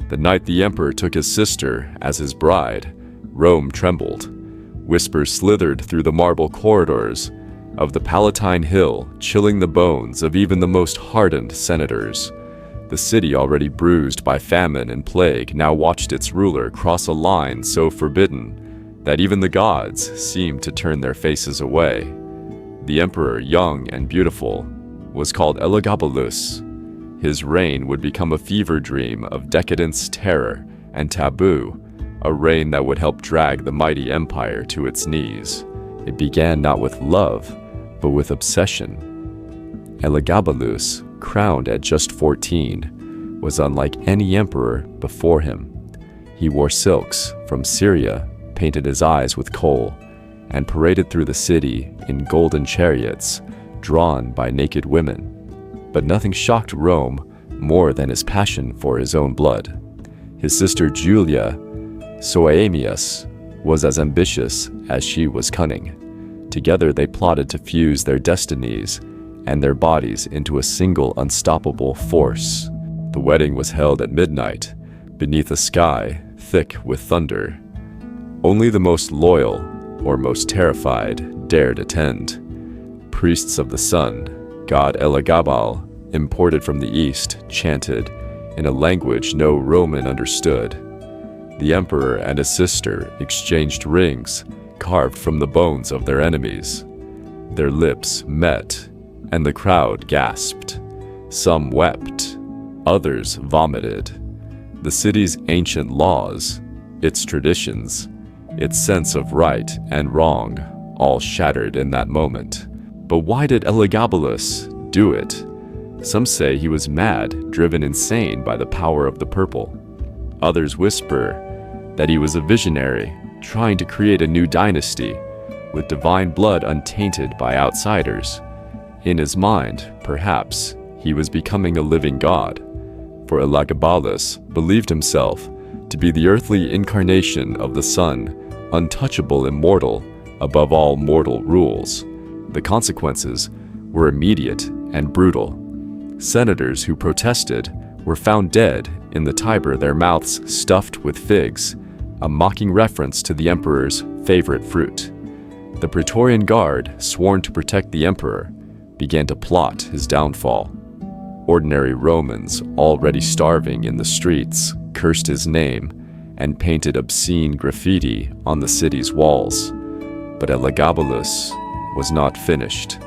The night the emperor took his sister as his bride, Rome trembled. Whispers slithered through the marble corridors of the Palatine Hill, chilling the bones of even the most hardened senators. The city, already bruised by famine and plague, now watched its ruler cross a line so forbidden that even the gods seemed to turn their faces away. The emperor, young and beautiful, was called Elagabalus. His reign would become a fever dream of decadence, terror, and taboo, a reign that would help drag the mighty empire to its knees. It began not with love, but with obsession. Elagabalus, crowned at just 14, was unlike any emperor before him. He wore silks from Syria, painted his eyes with kohl, and paraded through the city in golden chariots drawn by naked women. But nothing shocked Rome more than his passion for his own blood. His sister Julia Soaemias was as ambitious as she was cunning. Together they plotted to fuse their destinies and their bodies into a single unstoppable force. The wedding was held at midnight, beneath a sky thick with thunder. Only the most loyal or most terrified dared attend. Priests of the sun, god Elagabal, imported from the east, chanted in a language no Roman understood. The emperor and his sister exchanged rings carved from the bones of their enemies. Their lips met, and the crowd gasped. Some wept, others vomited. The city's ancient laws, its traditions, its sense of right and wrong, all shattered in that moment. But why did Elagabalus do it? Some say he was mad, driven insane by the power of the purple. Others whisper that he was a visionary, trying to create a new dynasty, with divine blood untainted by outsiders. In his mind, perhaps, he was becoming a living god, for Elagabalus believed himself to be the earthly incarnation of the sun, untouchable, immortal, above all mortal rules. The consequences were immediate and brutal. Senators who protested were found dead in the Tiber, their mouths stuffed with figs, a mocking reference to the emperor's favorite fruit. The Praetorian Guard, sworn to protect the emperor, began to plot his downfall. Ordinary Romans, already starving in the streets, cursed his name and painted obscene graffiti on the city's walls. But Elagabalus was not finished.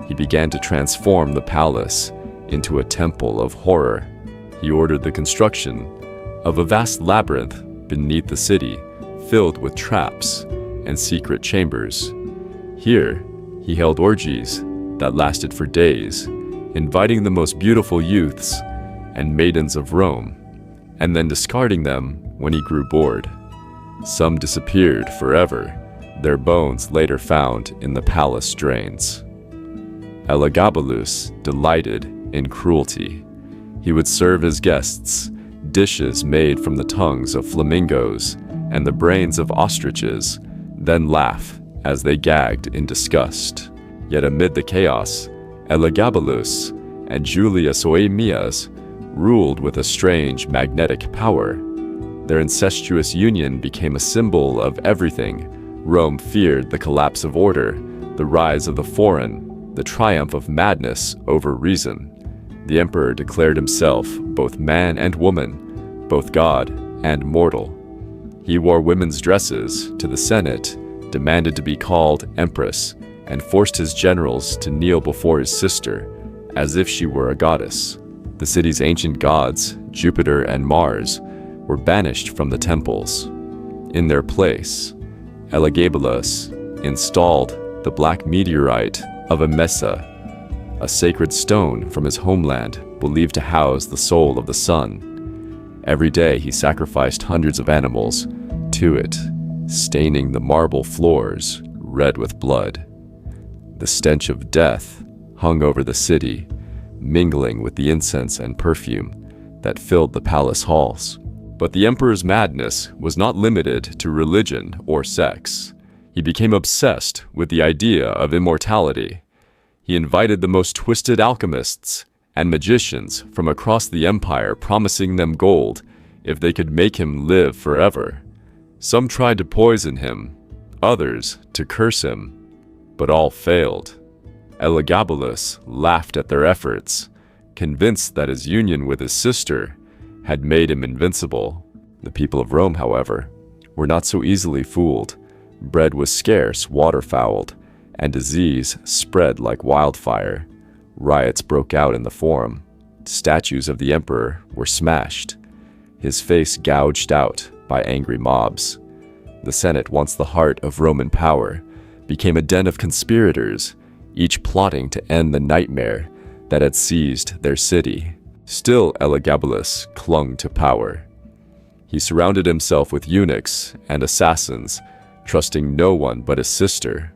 He began to transform the palace into a temple of horror. He ordered the construction of a vast labyrinth beneath the city, filled with traps and secret chambers. Here, he held orgies that lasted for days, inviting the most beautiful youths and maidens of Rome, and then discarding them when he grew bored. Some disappeared forever, their bones later found in the palace drains. Elagabalus delighted in cruelty. He would serve his guests dishes made from the tongues of flamingos and the brains of ostriches, then laugh as they gagged in disgust. Yet amid the chaos, Elagabalus and Julia Soaemias ruled with a strange magnetic power. Their incestuous union became a symbol of everything. Rome feared the collapse of order, the rise of the foreign, the triumph of madness over reason. The emperor declared himself both man and woman, both god and mortal. He wore women's dresses to the Senate, demanded to be called empress, and forced his generals to kneel before his sister, as if she were a goddess. The city's ancient gods, Jupiter and Mars, were banished from the temples. In their place, Elagabalus installed the black meteorite of Emesa, a sacred stone from his homeland believed to house the soul of the sun. Every day he sacrificed hundreds of animals to it, staining the marble floors red with blood. The stench of death hung over the city, mingling with the incense and perfume that filled the palace halls. But the emperor's madness was not limited to religion or sex. He became obsessed with the idea of immortality. He invited the most twisted alchemists and magicians from across the empire, promising them gold if they could make him live forever. Some tried to poison him, others to curse him, but all failed. Elagabalus laughed at their efforts, convinced that his union with his sister had made him invincible. The people of Rome, however, were not so easily fooled. Bread was scarce, water fouled, and disease spread like wildfire. Riots broke out in the Forum. Statues of the emperor were smashed, his face gouged out by angry mobs. The Senate, once the heart of Roman power, became a den of conspirators, each plotting to end the nightmare that had seized their city. Still, Elagabalus clung to power. He surrounded himself with eunuchs and assassins, trusting no one but his sister.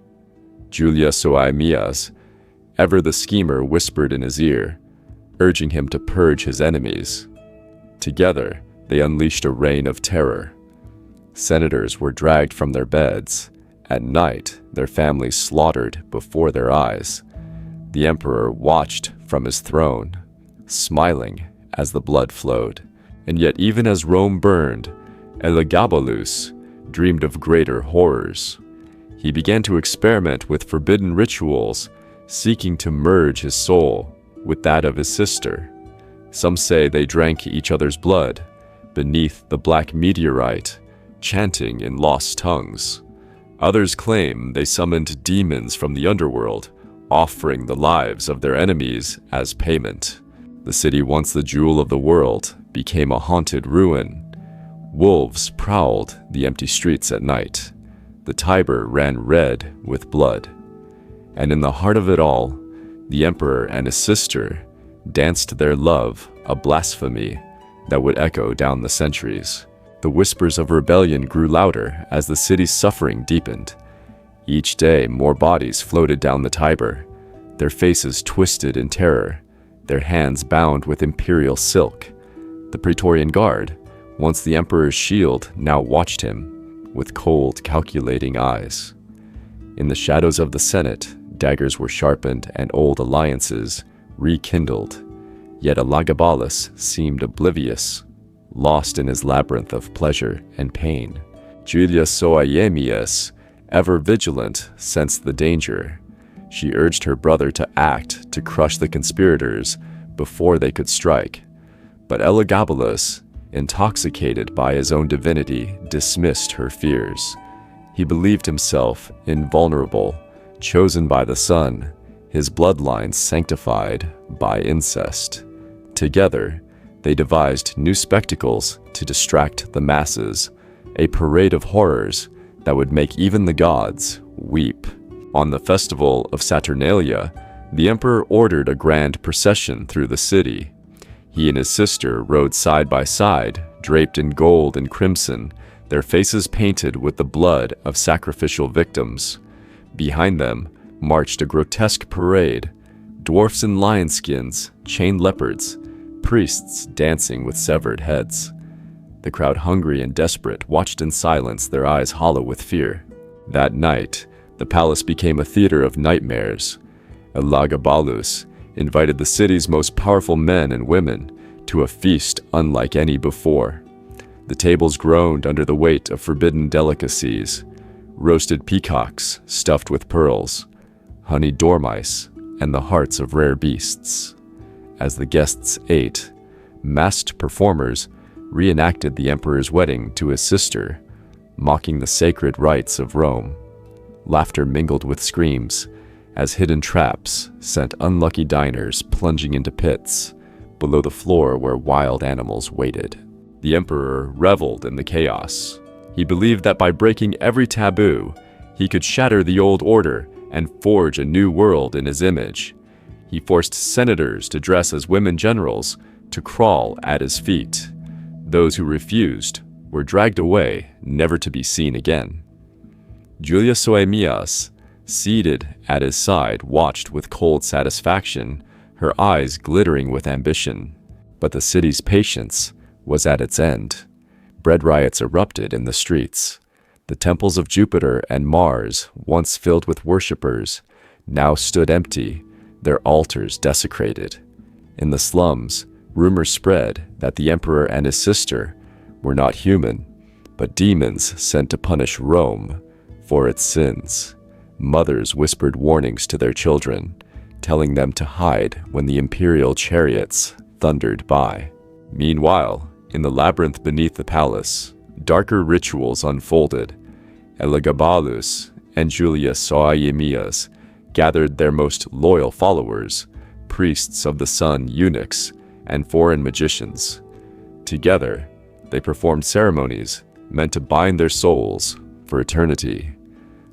Julia Soaemias, ever the schemer, whispered in his ear, urging him to purge his enemies. Together, they unleashed a reign of terror. Senators were dragged from their beds. At night, their families slaughtered before their eyes. The emperor watched from his throne, smiling as the blood flowed. And yet, even as Rome burned, Elagabalus dreamed of greater horrors. He began to experiment with forbidden rituals, seeking to merge his soul with that of his sister. Some say they drank each other's blood beneath the black meteorite, chanting in lost tongues. Others claim they summoned demons from the underworld, offering the lives of their enemies as payment. The city, once the jewel of the world, became a haunted ruin. Wolves prowled the empty streets at night. The Tiber ran red with blood. And in the heart of it all, the emperor and his sister danced their love, a blasphemy that would echo down the centuries. The whispers of rebellion grew louder as the city's suffering deepened. Each day, more bodies floated down the Tiber, their faces twisted in terror, their hands bound with imperial silk. The Praetorian Guard, once the emperor's shield, now watched him with cold, calculating eyes. In the shadows of the Senate, daggers were sharpened and old alliances rekindled. Yet Elagabalus seemed oblivious, lost in his labyrinth of pleasure and pain. Julia Soaemias, ever vigilant, sensed the danger. She urged her brother to act to crush the conspirators before they could strike. But Elagabalus, intoxicated by his own divinity, dismissed her fears. He believed himself invulnerable, chosen by the sun, his bloodline sanctified by incest. Together, they devised new spectacles to distract the masses, a parade of horrors that would make even the gods weep. On the festival of Saturnalia, the emperor ordered a grand procession through the city. He and his sister rode side by side, draped in gold and crimson, their faces painted with the blood of sacrificial victims. Behind them marched a grotesque parade, dwarfs in lion skins, chained leopards, priests dancing with severed heads. The crowd, hungry and desperate, watched in silence, their eyes hollow with fear. That night, the palace became a theater of nightmares. Elagabalus invited the city's most powerful men and women to a feast unlike any before. The tables groaned under the weight of forbidden delicacies: roasted peacocks stuffed with pearls, honeyed dormice, and the hearts of rare beasts. As the guests ate, masked performers reenacted the emperor's wedding to his sister, mocking the sacred rites of Rome. Laughter mingled with screams as hidden traps sent unlucky diners plunging into pits below the floor where wild animals waited. The emperor reveled in the chaos. He believed that by breaking every taboo, he could shatter the old order and forge a new world in his image. He forced senators to dress as women generals to crawl at his feet. Those who refused were dragged away, never to be seen again. Julia Soaemias, seated at his side, watched with cold satisfaction, her eyes glittering with ambition. But the city's patience was at its end. Bread riots erupted in the streets. The temples of Jupiter and Mars, once filled with worshippers, now stood empty, their altars desecrated. In the slums, rumors spread that the emperor and his sister were not human, but demons sent to punish Rome for its sins. Mothers whispered warnings to their children, telling them to hide when the imperial chariots thundered by. Meanwhile, in the labyrinth beneath the palace, darker rituals unfolded. Elagabalus and Julius Soaemias gathered their most loyal followers, priests of the sun, eunuchs, and foreign magicians. Together, they performed ceremonies meant to bind their souls for eternity.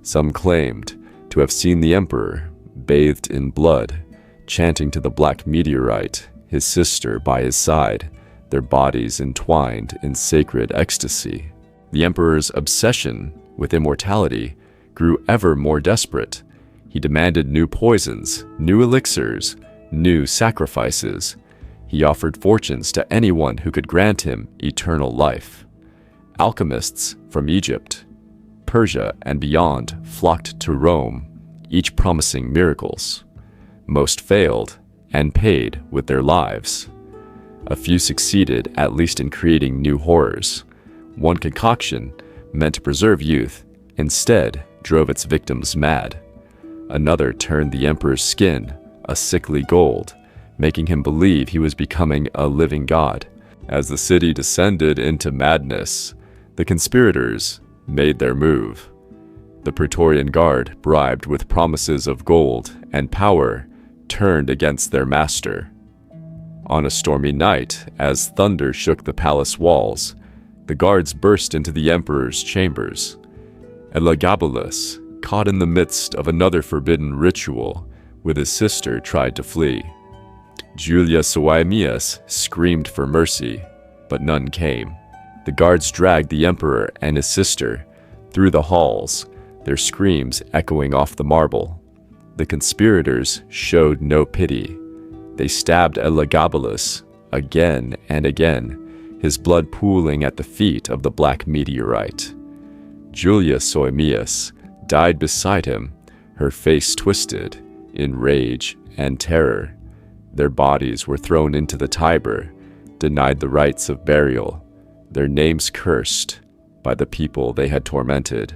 Some claimed to have seen the emperor bathed in blood, chanting to the black meteorite, his sister by his side, their bodies entwined in sacred ecstasy. The emperor's obsession with immortality grew ever more desperate. He demanded new poisons, new elixirs, new sacrifices. He offered fortunes to anyone who could grant him eternal life. Alchemists from Egypt, Persia, and beyond flocked to Rome, each promising miracles. Most failed and paid with their lives. A few succeeded, at least in creating new horrors. One concoction, meant to preserve youth, instead drove its victims mad. Another turned the emperor's skin a sickly gold, making him believe he was becoming a living god. As the city descended into madness, the conspirators made their move. The Praetorian Guard, bribed with promises of gold and power, turned against their master. On a stormy night, as thunder shook the palace walls, the guards burst into the emperor's chambers. Elagabalus, caught in the midst of another forbidden ritual, with his sister tried to flee. Julius Soaemias screamed for mercy, but none came. The guards dragged the emperor and his sister through the halls, their screams echoing off the marble. The conspirators showed no pity. They stabbed Elagabalus again and again, his blood pooling at the feet of the black meteorite. Julius Soaemias died beside him, her face twisted in rage and terror. Their bodies were thrown into the Tiber, denied the rites of burial, their names cursed by the people they had tormented.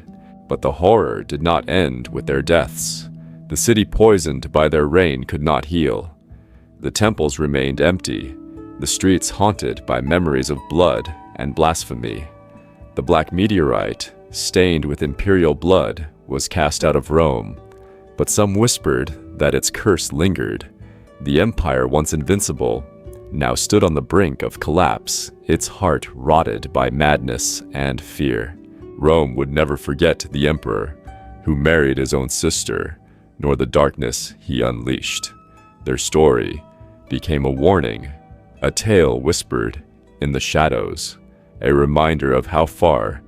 But the horror did not end with their deaths. The city poisoned by their rain could not heal. The temples remained empty, the streets haunted by memories of blood and blasphemy. The black meteorite, stained with imperial blood, was cast out of Rome, but some whispered that its curse lingered. The empire, once invincible, now stood on the brink of collapse, its heart rotted by madness and fear. Rome would never forget the emperor, who married his own sister, nor the darkness he unleashed. Their story became a warning, a tale whispered in the shadows, a reminder of how far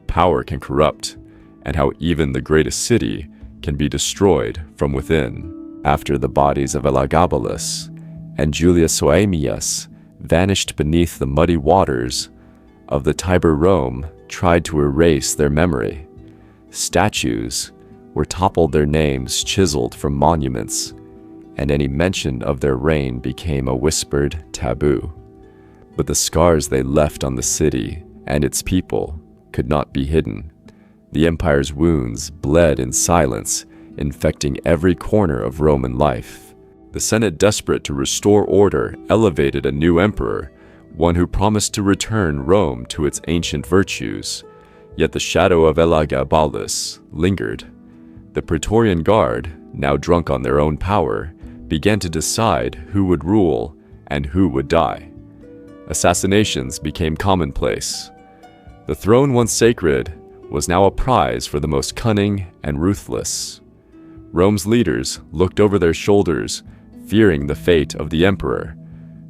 power can corrupt, and how even the greatest city can be destroyed from within. After the bodies of Elagabalus and Julius Soaemias vanished beneath the muddy waters of the Tiber, Rome tried to erase their memory. Statues were toppled, their names chiseled from monuments, and any mention of their reign became a whispered taboo. But the scars they left on the city and its people could not be hidden. The empire's wounds bled in silence, infecting every corner of Roman life. The Senate, desperate to restore order, elevated a new emperor, one who promised to return Rome to its ancient virtues. Yet the shadow of Elagabalus lingered. The Praetorian Guard, now drunk on their own power, began to decide who would rule and who would die. Assassinations became commonplace. The throne, once sacred, was now a prize for the most cunning and ruthless. Rome's leaders looked over their shoulders, fearing the fate of the emperor,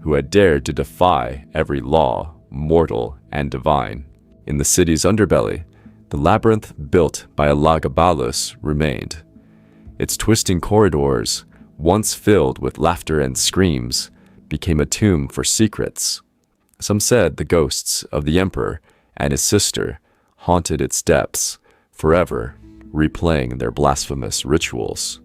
who had dared to defy every law, mortal and divine. In the city's underbelly, the labyrinth built by Elagabalus remained. Its twisting corridors, once filled with laughter and screams, became a tomb for secrets. Some said the ghosts of the emperor and his sister haunted its depths, forever replaying their blasphemous rituals.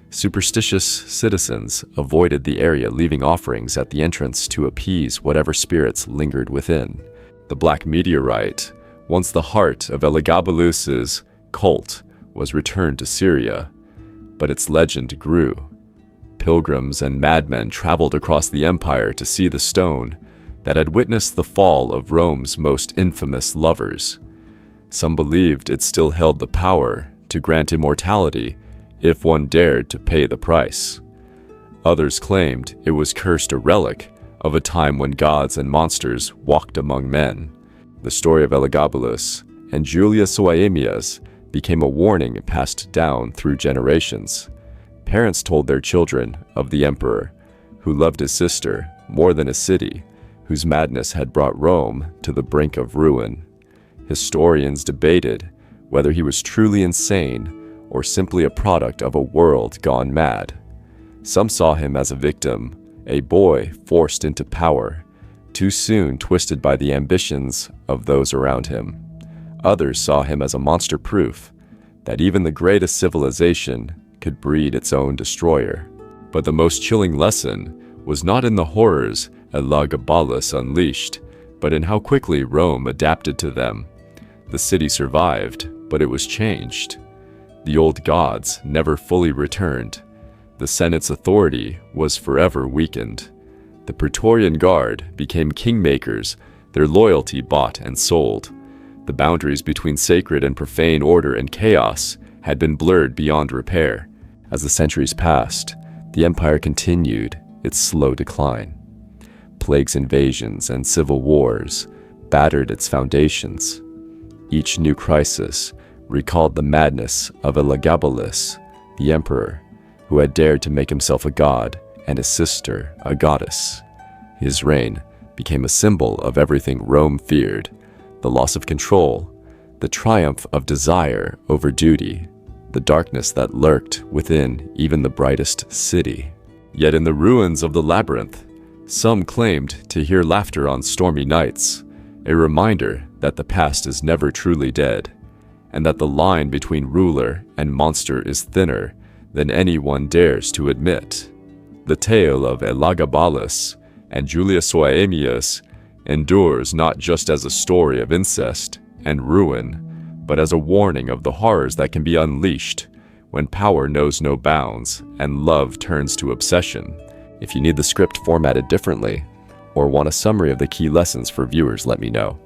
Superstitious citizens avoided the area, leaving offerings at the entrance to appease whatever spirits lingered within. The Black Meteorite, once the heart of Elagabalus's cult, was returned to Syria, but its legend grew. Pilgrims and madmen traveled across the empire to see the stone that had witnessed the fall of Rome's most infamous lovers. Some believed it still held the power to grant immortality if one dared to pay the price. Others claimed it was cursed a relic of a time when gods and monsters walked among men. The story of Elagabalus and Julius Oaemias became a warning passed down through generations. Parents told their children of the emperor, who loved his sister more than his city, whose madness had brought Rome to the brink of ruin. Historians debated whether he was truly insane or simply a product of a world gone mad. Some saw him as a victim, a boy forced into power, too soon twisted by the ambitions of those around him. Others saw him as a monster proof that even the greatest civilization could breed its own destroyer. But the most chilling lesson was not in the horrors Elagabalus unleashed, but in how quickly Rome adapted to them. The city survived, but it was changed. The old gods never fully returned. The Senate's authority was forever weakened. The Praetorian Guard became kingmakers, their loyalty bought and sold. The boundaries between sacred and profane order and chaos had been blurred beyond repair. As the centuries passed, the empire continued its slow decline. Plagues, invasions, and civil wars battered its foundations. Each new crisis recalled the madness of Elagabalus, the emperor, who had dared to make himself a god and his sister a goddess. His reign became a symbol of everything Rome feared: the loss of control, the triumph of desire over duty, the darkness that lurked within even the brightest city. Yet in the ruins of the labyrinth, some claimed to hear laughter on stormy nights, a reminder that the past is never truly dead, and that the line between ruler and monster is thinner than anyone dares to admit. The tale of Elagabalus and Julius Oaemias endures not just as a story of incest and ruin, but as a warning of the horrors that can be unleashed when power knows no bounds and love turns to obsession. If you need the script formatted differently, or want a summary of the key lessons for viewers, let me know.